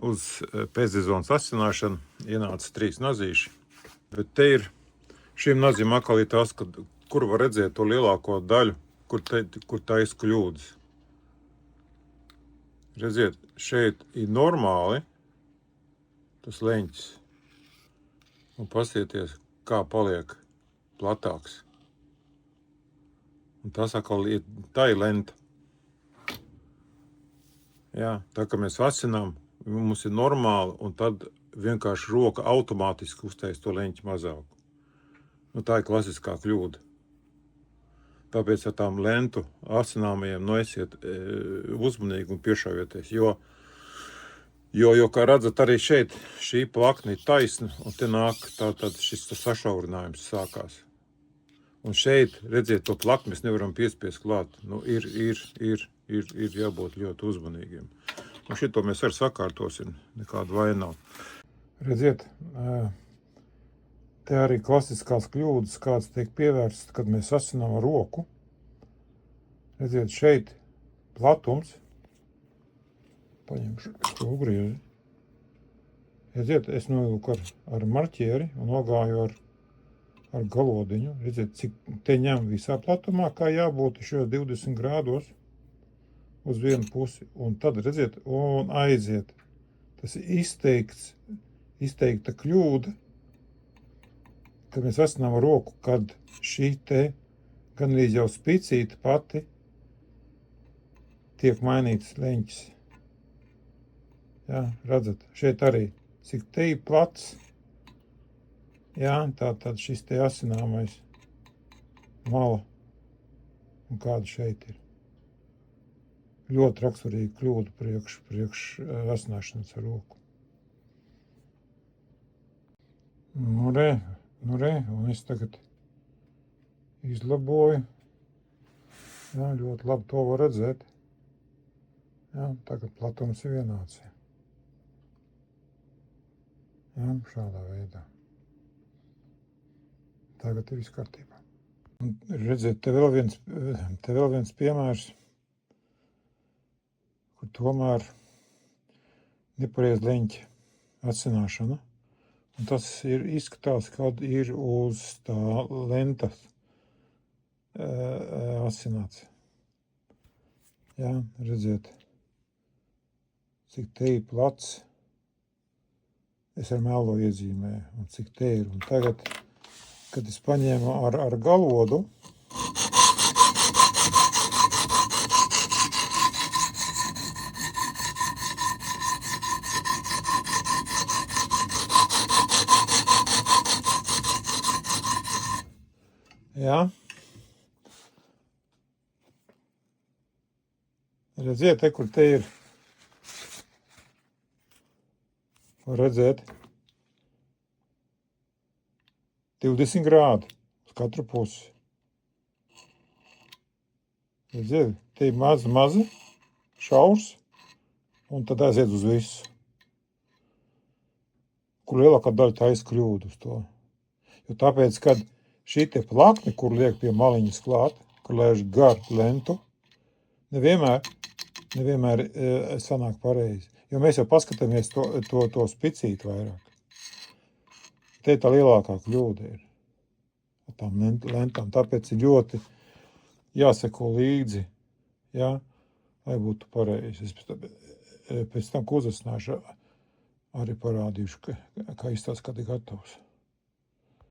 uz pēcsezonas asināšanu ienāca 3 nazīši. Bet te ir šīm nazīm atkal ir tas, kur var redzēt to lielāko daļu, kur taisa kļūdas. Redziet, šeit ir normāli tas leņķis. Un pasieties, kā paliek platāks. Un tas atkal ir, tā ir lenta. Jā, tā kā mēs asinām, mums ir normāli, un tad vienkārši roka automātiski uztais to leņķi mazāku. Nu, tā ir klasiskā kļūda. Tāpēc ar tām lentu asināmajiem esiet uzmanīgi un piešaujieties, jo, kā redzat, arī šeit šī plakne ir taisna, un te nāk tātad šis sašaurinājums sākās. Un šeit, redziet, to plakni mēs nevaram piespiest klāt. Nu, ir jābūt ļoti uzmanīgiem. Un šito mēs arī sakārtosim, nekāda vaina nav. Redziet, te arī klasiskās kļūdas, kāds tiek pievērsts, kad mēs asinām ar roku. Redziet, šeit platums. Paņemšu šo griezi. Redziet, es novilku ar marķieri un nogāju ar galodiņu. Redziet, cik te ņem visā platumā, kā jābūt šos 20 grādos uz vienu pusi. Un tad, redziet, un aiziet. Tas ir izteikta kļūda, kad mēs asinām ar roku, kad šī te gan līdz jau spicīta pati tiek mainīts leņķis. Jā, redzat, šeit arī, cik te ir plats, jā, tātad šis te asināmais mala, un kāda šeit ir. Ļoti raksturīga kļūda priekš asināšanas ar roku. Nu re, un es tagad izlaboju. Jā, ļoti labi to var redzēt. Jā, tagad platums ir vienāds. Jā, šādā veidā. Tagad ir viss kārtībā. Un redziet, te vēl viens piemērs, kur tomēr nepareiz leņķa asināšana. Un tas izskatās, kad ir uz tā lentas asināts. Jā, redziet, cik te ir plats. Es ar melo iezīmēju, un cik te ir. Un tagad, kad es paņēmu ar galodu, jā, redziet, te, kur te ir, var redzēt, 20 grādi uz katru pusi. Redziet, te ir mazi, šaurs, un tad aiziet uz visu. Kur lielākā daļa taisa kļūdu uz to. Jo tāpēc, kad šī te plakne, kur liek pie maliņas klāt, kur lēž gar lentu, nevienmēr sanāk pareizi. Jo mēs jau paskatāmies to spicīt vairāk. Te tā lielākā kļūda ir ar tām lentām. Tāpēc ir ļoti jāseko līdzi, jā, lai būtu pareizi. Es pēc tam, ko uzasināšu, arī parādīšu, kā izstāst, kad ir gatavs.